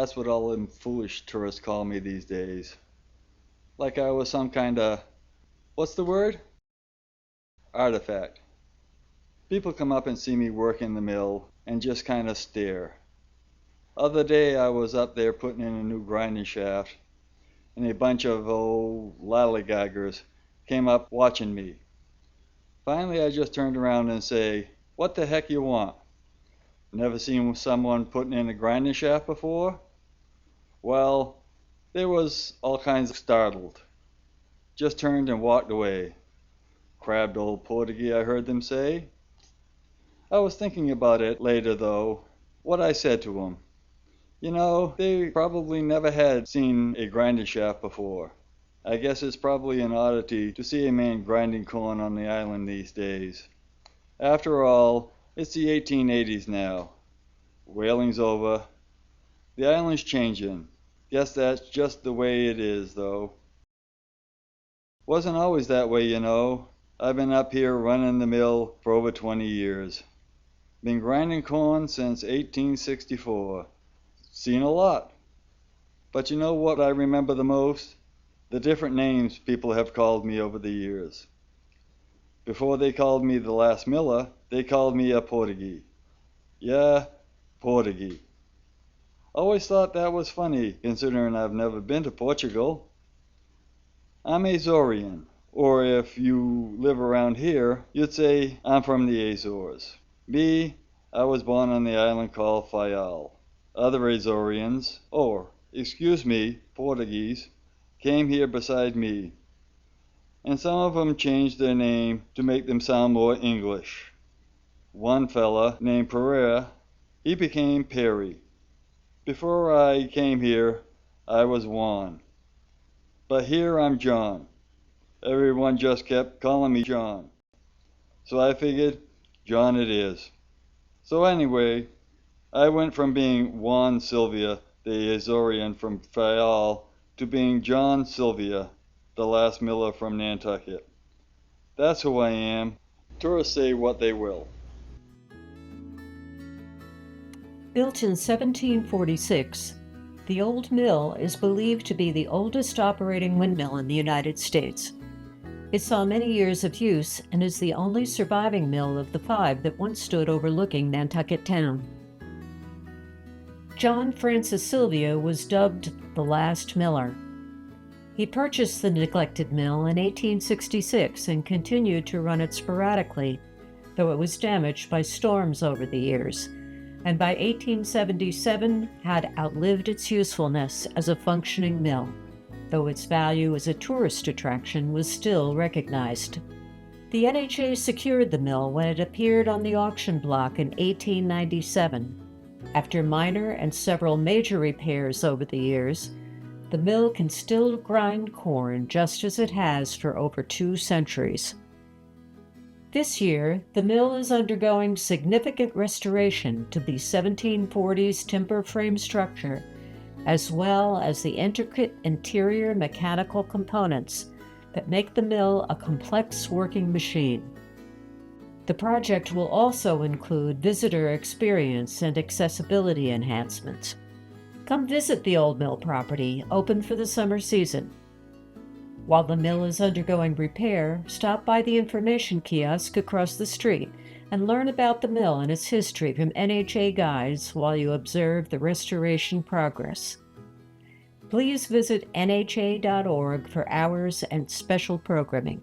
That's what all them foolish tourists call me these days. Like I was some kind of, what's the word? Artifact. People come up and see me work in the mill and just kind of stare. Other day I was up there putting in a new grinding shaft, and a bunch of old lollygaggers came up watching me. Finally I just turned around and say, "What the heck you want? Never seen someone putting in a grinding shaft before?" Well, they was all kinds of startled. Just turned and walked away. Crabbed old Portuguese, I heard them say. I was thinking about it later though, what I said to 'em. You know, they probably never had seen a grinding shaft before. I guess it's probably an oddity to see a man grinding corn on the island these days. After all, it's the 1880s now. Whaling's over. The island's changing. Guess that's just the way it is, though. Wasn't always that way, you know. I've been up here running the mill for over 20 years. Been grinding corn since 1864. Seen a lot. But you know what I remember the most? The different names people have called me over the years. Before they called me the last miller, they called me a Portuguese. Yeah, Portuguese. Always thought that was funny, considering I've never been to Portugal. I'm Azorean, or if you live around here, you'd say I'm from the Azores. Me, I was born on the island called Fayal. Other Azoreans, Portuguese, came here beside me, and some of them changed their name to make them sound more English. One fella named Pereira, he became Perry. Before I came here, I was Juan. But here I'm John. Everyone just kept calling me John. So I figured, John it is. So anyway, I went from being Juan Sylvia, the Azorean from Fayal, to being John Sylvia, the last miller from Nantucket. That's who I am. Tourists say what they will. Built in 1746, the old mill is believed to be the oldest operating windmill in the United States. It saw many years of use and is the only surviving mill of the 5 that once stood overlooking Nantucket town. John Francis Sylvia was dubbed the last miller. He purchased the neglected mill in 1866 and continued to run it sporadically, though it was damaged by storms over the years, and by 1877 had outlived its usefulness as a functioning mill, though its value as a tourist attraction was still recognized. The NHA secured the mill when it appeared on the auction block in 1897. After minor and several major repairs over the years, the mill can still grind corn just as it has for over 2 centuries. This year, the mill is undergoing significant restoration to the 1740s timber frame structure, as well as the intricate interior mechanical components that make the mill a complex working machine. The project will also include visitor experience and accessibility enhancements. Come visit the old mill property, open for the summer season. While the mill is undergoing repair, stop by the information kiosk across the street and learn about the mill and its history from NHA guides while you observe the restoration progress. Please visit nha.org for hours and special programming.